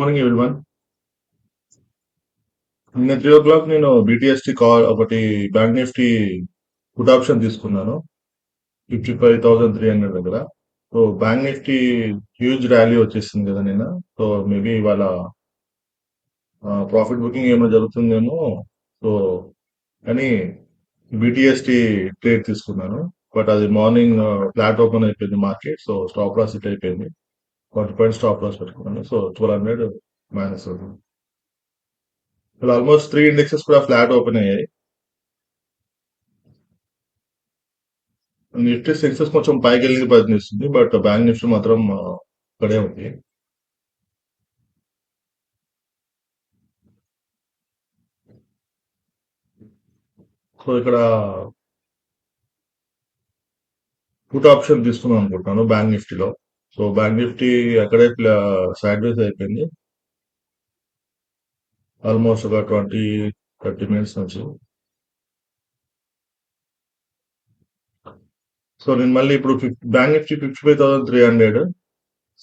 Morning everyone. నిన్న 3 o'clock నేను BTST call ఒకటి బ్యాంక్ నిఫ్టీ పుట్ ఆప్షన్ తీసుకున్నాను 55,300 దగ్గర. So bank Nifty huge rally వచ్చేసింది కదా నిన్న. సో మేబీ ఇవాళ ప్రాఫిట్ బుకింగ్ ఏమైనా జరుగుతుందేమో. సో అని BTST ట్రేడ్ తీసుకున్నాను. బట్ అది మార్నింగ్ ఫ్లాట్ ఓపెన్ అయిపోయింది market. So stop loss hit అయిపోయింది. 40 పాయింట్ స్టాప్ లాస్ పెట్టుకున్నాను. సో 1200 మైనస్ అవుతుంది. ఆల్మోస్ట్ 3 ఇండెక్సెస్ కూడా ఫ్లాట్ ఓపెన్ అయ్యాయి. నిఫ్టీ సెన్సెక్స్ కొంచెం పైకి వెళ్ళి ప్రయత్నిస్తుంది. బట్ బ్యాంక్ నిఫ్టీ మాత్రం ఇక్కడే ఉంది. సో ఇక్కడ పుట్ ఆప్షన్ తీసుకుందాం అనుకుంటున్నాను బ్యాంక్ నిఫ్టీలో. సో బ్యాంక్ నిఫ్టీ అక్కడే సైడ్ వేస్ అయిపోయింది ఆల్మోస్ట్ ఒక 20-30 మినిట్స్ నుంచి. సో నేను మళ్ళీ ఇప్పుడు బ్యాంక్ నిఫ్టీ 55,300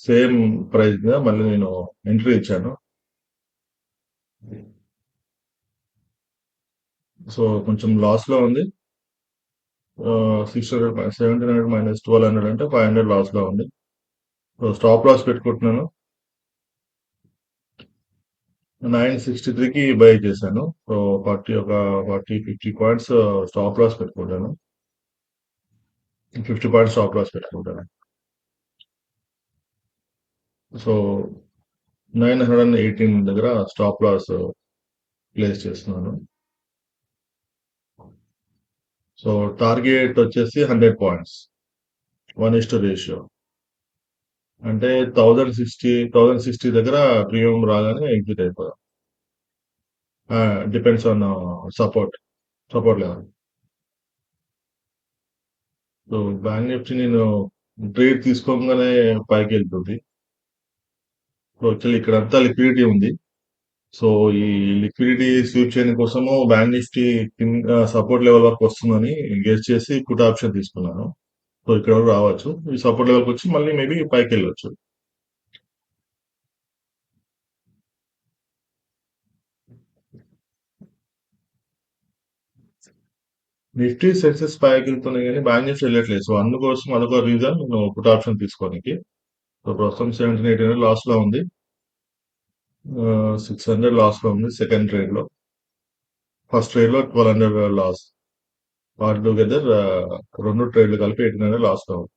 సేమ్ ప్రైస్ మీద మళ్ళీ నేను ఎంట్రీ ఇచ్చాను. సో కొంచెం లాస్ లో ఉంది. 600 1700 మైనస్ 1200 అంటే 500 లాస్ లో ఉంది. సో స్టాప్ లాస్ పెట్టుకుంటున్నాను. 963కి బై చేశాను. సో 40-50 పాయింట్స్ స్టాప్ లాస్ పెట్టుకుంటాను. 50 పాయింట్స్ స్టాప్ లాస్ పెట్టుకుంటాను. సో 918 దగ్గర స్టాప్ లాస్ ప్లేస్ చేస్తున్నాను. సో టార్గెట్ వచ్చేసి 100 పాయింట్స్, 1:1 రేషియో. అంటే 1060 దగ్గర ప్రీమియం రాగానే ఎగ్జిట్ అయిపోయాం. Depends on support level. So bank Nifty నేను ట్రేడ్ తీసుకోగానే పైకి వెళ్తుంది. సో యాక్చువల్లీ ఇక్కడంతా లిక్విడిటీ ఉంది. సో ఈ లిక్విడిటీ స్వీప్ చేయడం కోసము బ్యాంక్ నిఫ్టీ సపోర్ట్ లెవెల్ వరకు వస్తుందని గెస్ చేసి పుట్ ఆప్షన్ తీసుకున్నాను. సో ఇక్కడ వరకు రావచ్చు. ఈ సపోర్ట్ లెవెల్కి వచ్చి మళ్ళీ మేబీ పైకి వెళ్ళొచ్చు. నిఫ్టీ సెన్సెస్ పైకి వెళ్తున్నాయి కానీ బ్యాంక్ నిఫ్టీ వెళ్ళట్లేదు. సో అందుకోసం అదొక రీజన్ నేను పుట్ ఆప్షన్ తీసుకోనికి. సో ప్రస్తుతం 1700-1800 లాస్ లో ఉంది. 600 లాస్ లో ఉంది సెకండ్ ట్రేడ్ లో. ఫస్ట్ ట్రేడ్ లో 1200 లాస్. ఆల్ టుగెదర్ రెండు ట్రేడ్లు కలిపి 1800 లాస్ లో ఉంది.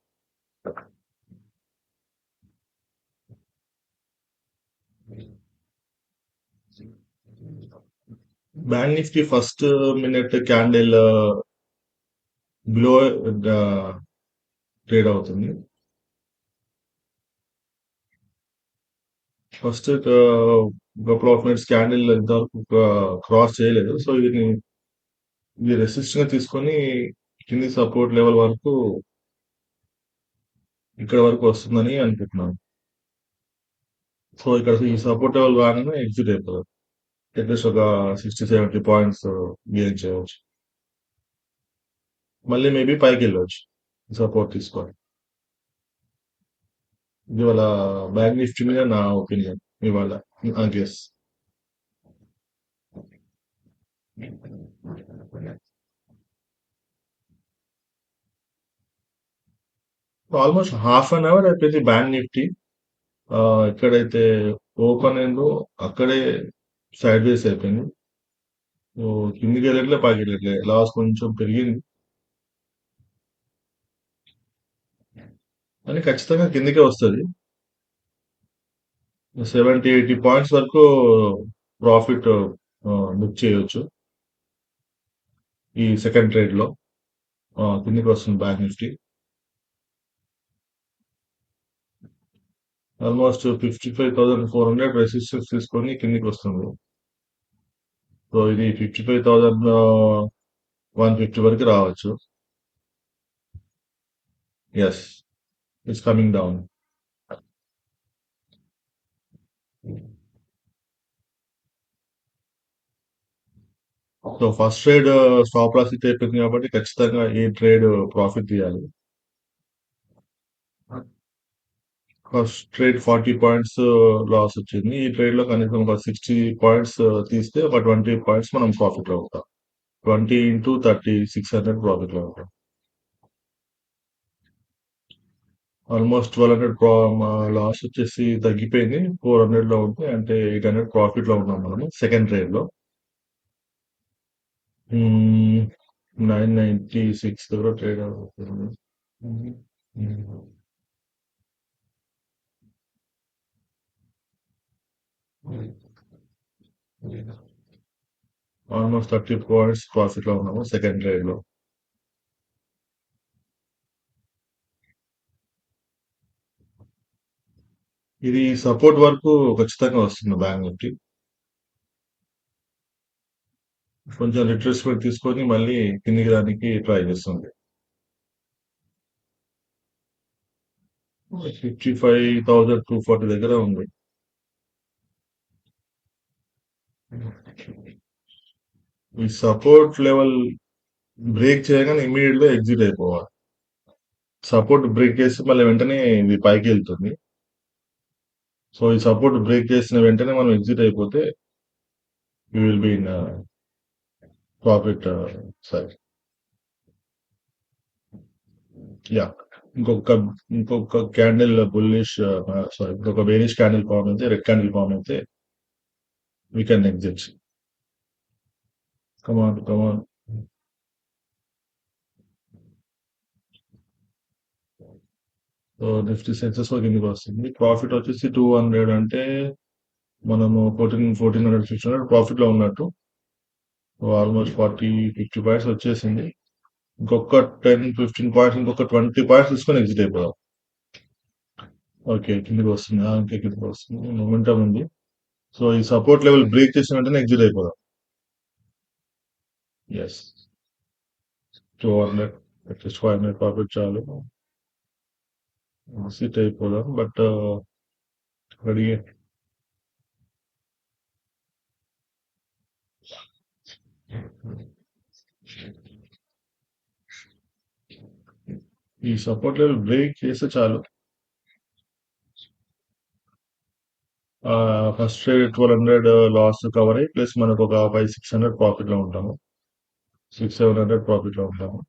Bank Nifty first minute candle below trade అవుతుంది. First couple of minutes candle ఇంతవరకు క్రాస్ చేయలేదు. సో ఇది రెసిస్ట్ గా తీసుకొని కింది సపోర్ట్ లెవెల్ వరకు ఇక్కడ వరకు వస్తుందని అనుకుంటున్నాను. సో ఇక్కడ ఈ సపోర్ట్ లెవెల్ రాగానే ఎగ్జిట్ అయిపోతుంది. అట్లీస్ట్ ఒక 60-70 పాయింట్స్ గెయిన్ చేయవచ్చు. మళ్ళీ మేబీ పైకి వెళ్ళవచ్చు సపోర్ట్ తీసుకొని. ఇది వాళ్ళ బ్యాంక్ నిఫ్టీ మీద నా ఒపీనియన్ ఇవాళ, నా guess. Almost half an hour అయిపోయింది బ్యాంక్ నిఫ్టీ. ఎక్కడైతే ఓపెన్ అయిందో అక్కడే సైడ్ వేస్ అయిపోయింది. సో కిందికి వెళ్ళట్లే, పైకి వెళ్ళట్లే. లాస్ కొంచెం పెరిగింది కానీ ఖచ్చితంగా కిందికే వస్తుంది. 70-80 పాయింట్స్ వరకు ప్రాఫిట్ బుక్ చేయొచ్చు ఈ సెకండ్ ట్రేడ్ లో. కిందికి వస్తుంది బ్యాంక్ నిఫ్టీ. ఆల్మోస్ట్ 55,400 రెసిస్టెన్స్ తీసుకొని కిందికి వస్తుంది. సో ఇది 55,150 వరకు రావచ్చు. Yes, it's coming down. So first trade stop loss hit అయిపోయింది కాబట్టి ఖచ్చితంగా ఈ ట్రేడ్ ప్రాఫిట్ తీయాలి. ఫస్ట్ ట్రేడ్ 40 పాయింట్స్ లాస్ వచ్చింది. ఈ ట్రేడ్ లో కనీసం ఒక 60 పాయింట్స్ తీస్తే ఒక 20 పాయింట్స్ మనం ప్రాఫిట్ లో ఉంటాం. 20 ఇంటూ 30 600 ప్రాఫిట్ లో ఉంటాం. ఆల్మోస్ట్ 1200 లాస్ వచ్చేసి తగ్గిపోయింది. 400 లో ఉంది, అంటే 800 ప్రాఫిట్ లో ఉన్నాం మనము సెకండ్ ట్రేడ్ లో. 996 దగ్గర ట్రేడ్ అవుతుంది. ఆల్మోస్ట్ 30 పాయింట్స్ ప్రాఫిట్ లో ఉన్నాము సెకండ్ ట్రేడ్ లో. ఇది సపోర్ట్ వరకు ఖచ్చితంగా వస్తుంది బ్యాంక్ నిఫ్టీ. కొంచెం రిట్రేస్మెంట్ తీసుకొని మళ్ళీ కిందికి రానికి ట్రై చేస్తుంది. 55,240 దగ్గర ఉంది. ఈ సపోర్ట్ లెవెల్ బ్రేక్ చేయగానే ఇమీడియట్ గా ఎగ్జిట్ అయిపోవాలి. సపోర్ట్ బ్రేక్ చేసి మళ్ళీ వెంటనే ఇది పైకి వెళ్తుంది. సో ఈ సపోర్ట్ బ్రేక్ చేసిన వెంటనే మనం ఎగ్జిట్ అయిపోతే you will be in profit side. Yeah, ఇంకొక ఇంకొక క్యాండిల్ బుల్లిష్, సారీ, ఇంకొక బేరిష్ క్యాండిల్ ఫామ్ అయితే, రెడ్ క్యాండిల్ ఫామ్ అయితే we can exit. Come on come on. So Nifty Sensex కిందకి వస్తుంది. ప్రాఫిట్ వచ్చేసి 200, అంటే మనము 1400 1500 ప్రాఫిట్ లో ఉన్నట్టు. ఆల్మోస్ట్ 40-50 పాయింట్స్ వచ్చేసింది. ఇంకొక 10-15 పాయింట్స్, ఇంకొక 20 పాయింట్స్ తీసుకొని ఎగ్జిట్ అయిపోదాం. ఓకే, కిందకి వస్తుంది. ఇంకా కిందకి వస్తుంది, మొమెంటం ఉంది. సో ఈ సపోర్ట్ లెవెల్ బ్రేక్ చేసిన వెంటనే ఎగ్జిట్ అయిపోదాం. ఎస్, 200 అట్లీస్ట్ 500 ప్రాఫిట్ చాలు, సిట్ అయిపోదాం. But ready. ఈ సపోర్ట్ లెవెల్ బ్రేక్ చేస్తే చాలు. ఫస్ట్ 1200 లాస్ కవర్ అయ్యి, ప్లస్ మనకు ఒక 500-600 ప్రాఫిట్ లో ఉంటాము. 600-700 ప్రాఫిట్ లో ఉంటాము.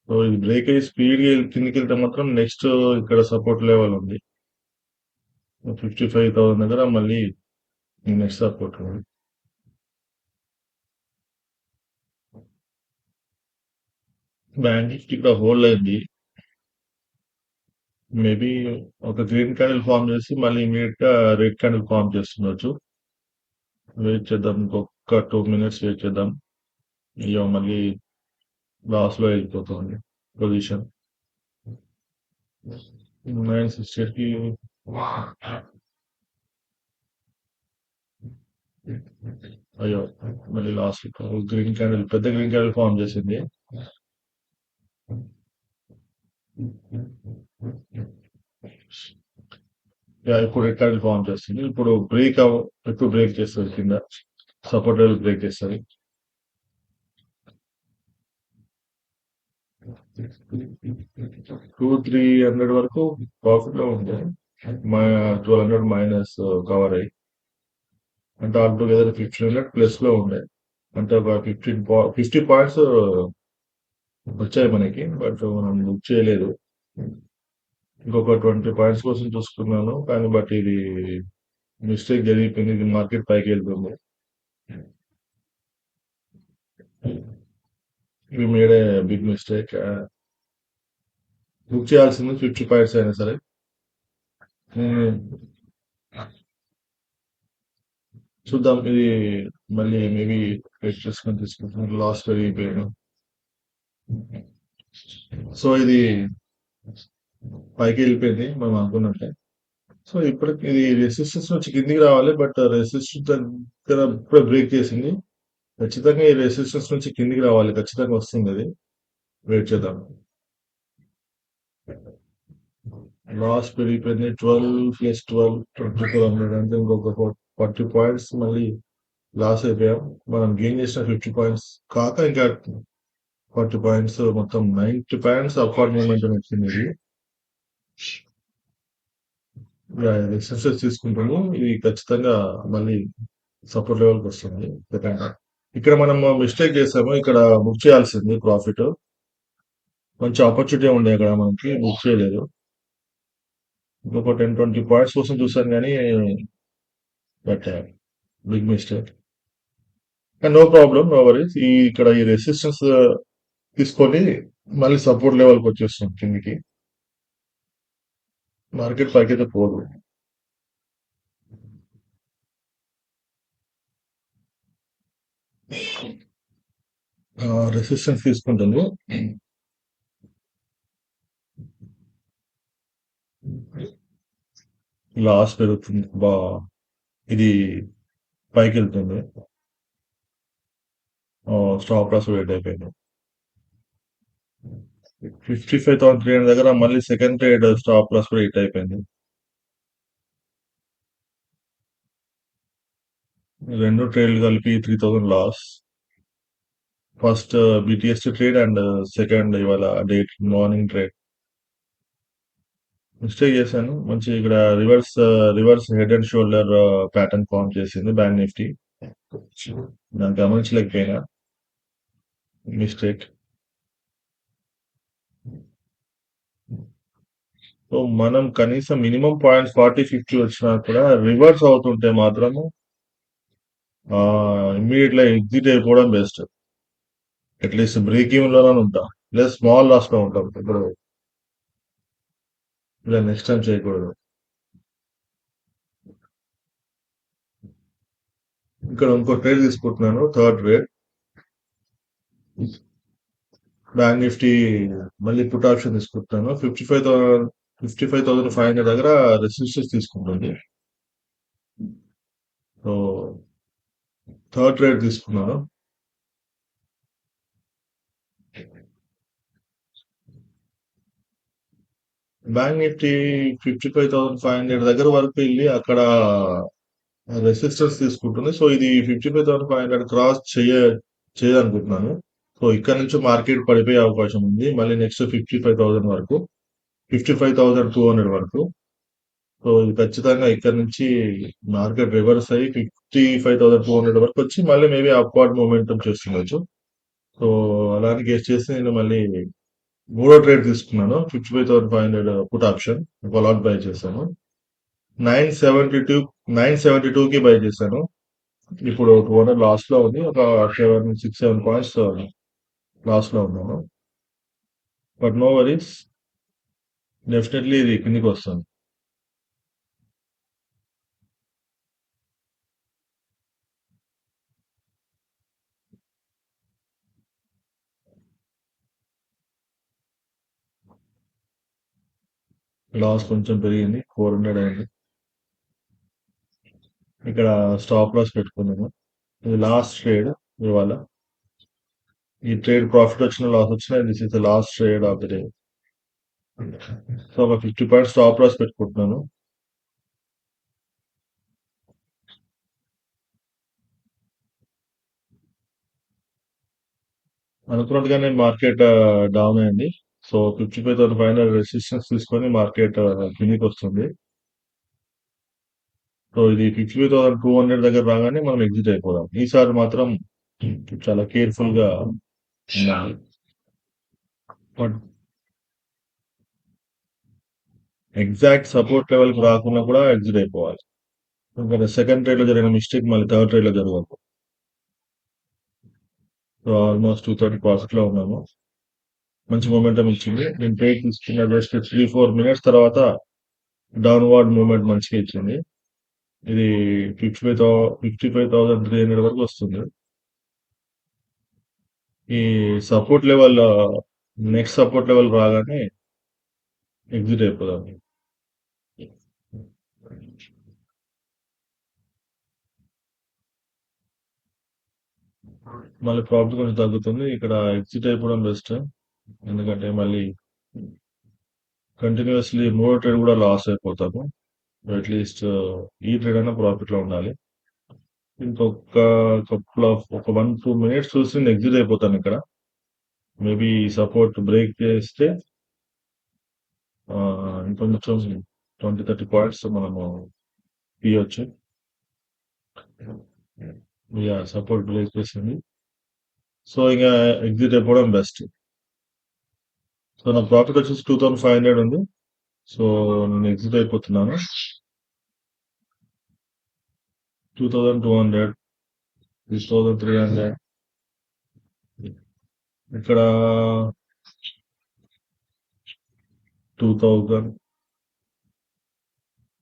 సో ఇది బ్రేక్ అయ్యి స్పీడ్ కిందకి వెళ్తే మాత్రం నెక్స్ట్ ఇక్కడ సపోర్ట్ లెవెల్ ఉంది 55,000 దగ్గర, మళ్ళీ నెక్స్ట్ సపోర్ట్ ఉంది. బ్యాంక్ నిఫ్టీ ఇక్కడ హోల్డ్ అయింది. మేబీ ఒక గ్రీన్ క్యాండిల్ ఫామ్ చేసి మళ్ళీ ఇమీడియట్ గా రెడ్ క్యాండిల్ ఫామ్ చేస్తుండొచ్చు. వెయిట్ చేద్దాం, ఇంకొక 2 minutes వెయిట్ చేద్దాం. అయ్యో, మళ్ళీ లాస్ లో వెళ్ళిపోతుంది పొజిషన్. 968 కి. అయ్యో, మళ్ళీ లాస్ట్ గ్రీన్ క్యాండిల్, పెద్ద గ్రీన్ క్యాండిల్ ఫామ్ చేసింది. ఇప్పుడు రెడ్ క్యాండిల్ ఫామ్ చేస్తుంది. ఇప్పుడు ఎప్పుడు బ్రేక్ చేస్తుంది కింద సపోర్ట్ లెవెల్ బ్రేక్ చేస్తుంది. 200-300 వరకు ప్రాఫిట్ లో ఉంటే 1200 మైనస్ కవర్ అయ్యి, అంటే ఆల్టుగెదర్ 1500 ప్లస్ లో ఉండే, అంటే ఒక 50 పాయింట్స్ వచ్చాయి మనకి. బట్ మనం బుక్ చేయలేదు. ఇంకొక 20 పాయింట్స్ కోసం చూసుకున్నాను, కానీ బట్ ఇది మిస్టేక్ జరిగిపోయింది. ఇది మార్కెట్ పైకి వెళ్తుంది. We made a big mistake. Book చేయాల్సింది 50 పాయింట్స్ అయినా సరే. చూద్దాం, ఇది మళ్ళీ మేబీ వెయిట్ చేసుకొని తీసుకుంటాం. లాస్ట్ పెరిగిపోయాను. సో ఇది పైకి వెళ్ళిపోయింది మనం అనుకున్నట్టే. సో ఇప్పుడు ఇది రెసిస్టెన్స్ నుంచి కిందికి రావాలి, బట్ రెసిస్టెన్స్ దగ్గర ఇప్పుడే బ్రేక్ చేసింది. ఖచ్చితంగా ఈ రెసిస్టెన్స్ నుంచి కిందికి రావాలి, ఖచ్చితంగా వస్తుంది అది. వెయిట్ చేద్దాం. లాస్ పెరిగిపోయింది. 12+12 2400, అంటే ఇంకొక 40 పాయింట్స్ మళ్ళీ లాస్ అయిపోయాం. మనం గెయిన్ చేసిన 50 పాయింట్స్ కాక ఇంకా 40 పాయింట్స్, మొత్తం 90 పాయింట్స్ అప్వర్డ్ మూమెంట్ వచ్చింది ఇది. రెసిస్టెన్స్ తీసుకుంటాము. ఇది ఖచ్చితంగా మళ్ళీ సపోర్ట్ లెవెల్‌కి వస్తుంది. సెకండ్ ఇక్కడ మనం మిస్టేక్ చేసాము. ఇక్కడ బుక్ చేయాల్సింది ప్రాఫిట్. మంచి ఆపర్చునిటీ ఉండే అక్కడ మనకి బుక్ చేయలేదు. ఇంకొక 10, 20 పాయింట్స్ కోసం చూసాను గానీ but big mistake. No problem. No worries. ఇక్కడ ఈ రెసిస్టెన్స్ తీసుకొని మళ్ళీ సపోర్ట్ లెవెల్‌కి వచ్చేస్తుంది కిందకి. మార్కెట్ పైకైతే పోదు. రెసిస్టెన్స్ తీసుకుంటుంది. లాస్ పెరుగుతుంది. ఇది పైకెళ్తుంది. స్టాప్ లాస్ వెయిట్ అయిపోయింది. 55,300 దగ్గర మళ్ళీ సెకండ్ ట్రేడ్ స్టాప్ లాస్ కూడా హిట్ అయిపోయింది. రెండు ట్రేడ్లు కలిపి 3,000 loss. First BTST trade and second ఇవాళ డేట్ మార్నింగ్ ట్రేడ్. మిస్టేక్ చేశాను. మంచి ఇక్కడ reverse head and shoulder pattern form చేసింది బ్యాంక్ నిఫ్టీ. నాకు గమనించలేకపోయినా. మిస్టేక్. సో మనం కనీసం మినిమం పాయింట్స్ 40-50 వచ్చినా కూడా రివర్స్ అవుతుంటే మాత్రము ఇమ్మీడియట్ గా ఎగ్జిట్ అయిపోవడం బెస్ట్. అట్లీస్ట్ బ్రేక్ ఈవెన్ లోనే ఉంటాం, లేదా స్మాల్ లాస్ లో ఉంటాం. ఇప్పుడు ఇలా నెక్స్ట్ టైం చేయకూడదు. ఇక్కడ ఇంకో ట్రేడ్ తీసుకుంటున్నాను, థర్డ్ ట్రేడ్. బ్యాంక్ నిఫ్టీ మళ్ళీ పుట్ ఆప్షన్ తీసుకుంటున్నాను. 55,500 దగ్గర రెసిస్టెన్స్ తీసుకుంటుంది. సో థర్డ్ ట్రేడ్ తీసుకున్నాను. బ్యాంక్ నిఫ్టీ 55,500 దగ్గర వరకు వెళ్ళి అక్కడ రెసిస్టెన్స్ తీసుకుంటుంది. సో ఇది 55,500 క్రాస్ చేయదనుకుంటున్నాను. సో ఇక్కడ నుంచి మార్కెట్ పడిపోయే అవకాశం ఉంది. మళ్ళీ నెక్స్ట్ 55,000 వరకు, 55,200 వరకు. సో ఇది ఖచ్చితంగా ఇక్కడ నుంచి మార్కెట్ రివర్స్ అయ్యి 55,200 వరకు వచ్చి మళ్ళీ మేబీ అప్వార్డ్ మూమెంటం చేస్తుండొచ్చు. సో అలానే గెస్ చేసి నేను మళ్ళీ మూడో ట్రేడ్ తీసుకున్నాను. 55,500 పుట్ ఆప్షన్ ఒక లాట్ బై చేశాను. 972 972కి బై చేశాను. ఇప్పుడు 200 లాస్ లో ఉంది. ఒక 7 పాయింట్స్ లాస్ లో ఉన్నాను. బట్ నో వరీస్, డెఫినెట్లీ ఇది కిందికి వస్తుంది. లాస్ కొంచెం పెరిగింది, 400 అయింది. ఇక్కడ స్టాప్ లాస్ పెట్టుకున్నాను. ఇది లాస్ట్ ట్రేడ్ ఇవాళ. ఈ ట్రేడ్ ప్రాఫిట్ వచ్చిన లాస్ వచ్చిన this is the last trade of the day. So ఒక 50 పాయింట్స్ స్టాప్ లాస్ పెట్టుకుంటున్నాను. అనుకున్నట్టుగానే మార్కెట్ డౌన్ అయింది. సో 55,500 రెసిస్టెన్స్ తీసుకొని మార్కెట్ కిందికి వస్తుంది. సో ఇది 55,200 దగ్గర రాగానే మనం ఎగ్జిట్ అయిపోదాం. ఈసారి మాత్రం చాలా కేర్ఫుల్ గా ఉండాలి. బట్ ఎగ్జాక్ట్ సపోర్ట్ లెవెల్ కి రాకుండా కూడా ఎగ్జిట్ అయిపోవాలి. ఎందుకంటే సెకండ్ ట్రేడ్ లో జరిగిన మిస్టేక్ మళ్ళీ థర్డ్ ట్రేడ్ లో జరగదు. సో ఆల్మోస్ట్ 230 ప్రాఫిట్ లో ఉన్నాము. మంచి మొమెంటం ఇచ్చింది. నేను ట్రేడ్ తీసుకున్న జస్ట్ 3-4 మినిట్స్ తర్వాత డౌన్వర్డ్ మూవ్మెంట్ మంచిగా ఇచ్చింది. ఇది 55,300 వరకు వస్తుంది. ఈ support level, next support level రాగానే ఎగ్జిట్ అయిపోదాం. మళ్ళీ ప్రాఫిట్ కొంచెం తగ్గుతుంది. ఇక్కడ ఎగ్జిట్ అయిపోవడం బెస్ట్. ఎందుకంటే మళ్ళీ కంటిన్యూస్లీ మూడో ట్రేడ్ కూడా లాస్ అయిపోతాము. అట్లీస్ట్ ఈ ట్రేడ్ అయినా ప్రాఫిట్ లో ఉండాలి. ఇంకొక ఒక 1-2 మినిట్స్ చూసి నేను ఎగ్జిట్ అయిపోతాను ఇక్కడ. మేబీ సపోర్ట్ బ్రేక్ చేస్తే ఇంకొంచెం 20-30 పాయింట్స్ మనము తీయొచ్చు. సపోర్ట్ బ్రేక్ చేసింది. సో ఇంకా ఎగ్జిట్ అయిపోవడం బెస్ట్. సో నా ప్రాఫిట్ వచ్చేసి 2500 ఉంది. సో నేను ఎగ్జిట్ అయిపోతున్నాను. 2200, 2300, ఇక్కడ 2000.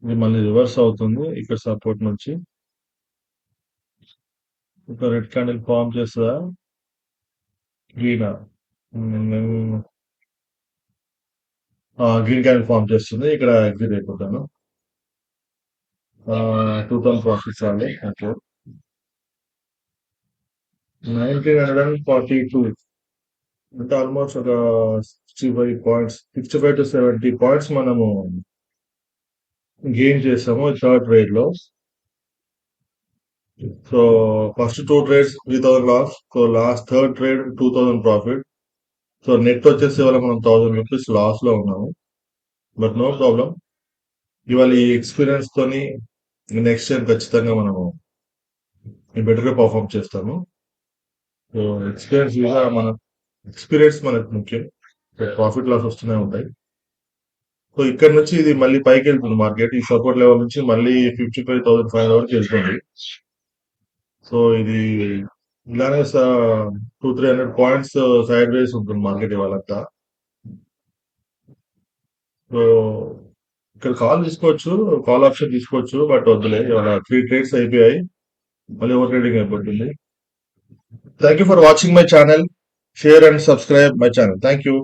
ఇది మళ్ళీ రివర్స్ అవుతుంది ఇక్కడ సపోర్ట్ నుంచి. ఒక రెడ్ క్యాండిల్ ఫామ్ చేస్తుందా, గ్రీనా? గ్రీన్ క్యాండిల్ ఫామ్ చేస్తుంది. ఇక్కడ ఎగ్జిట్ అయిపోతాను. 2000 ప్రాఫిట్స్ అండి. ఓకే, 1942 అంటే ఆల్మోస్ట్ ఒక 65 పాయింట్స్, 65 to 70 పాయింట్స్ మనము గెయిన్ చేసాము థర్డ్ ట్రేడ్ లో. So first 2 trades 3000 loss. So last third trade 2000 profit. So net వచ్చేసి ఇవాళ మనం 1000 రూపీస్ లాస్ లో ఉన్నాము. బట్ నో ప్రాబ్లం, ఇవాళ ఈ ఎక్స్పీరియన్స్ తోని నెక్స్ట్ టైం ఖచ్చితంగా మనము బెటర్ గా పర్ఫామ్ చేస్తాము. సో ఎక్స్పీరియన్స్ మనకు ముఖ్యం. ప్రాఫిట్ లాస్ వస్తూనే ఉంటాయి. సో ఇక్కడ నుంచి ఇది మళ్ళీ పైకి వెళ్తుంది మార్కెట్. ఈ సపోర్ట్ లెవెల్ నుంచి మళ్ళీ 55,500 వరకు వెళ్తుంది. సో ఇది ఇలానే 200-300 పాయింట్స్ సైడ్ వేస్ ఉంటుంది మార్కెట్ ఇవాళంతా. సో ఇక్కడ కాల్ తీసుకోవచ్చు, కాల్ ఆప్షన్ తీసుకోవచ్చు. బట్ వద్దులే, ఇవాళ 3 ట్రేడ్స్ అయిపోయాయి, మళ్ళీ ఓవర్ ట్రేడింగ్ అయిపోతుంది. Thank you for watching my channel. Share and subscribe my channel. Thank you.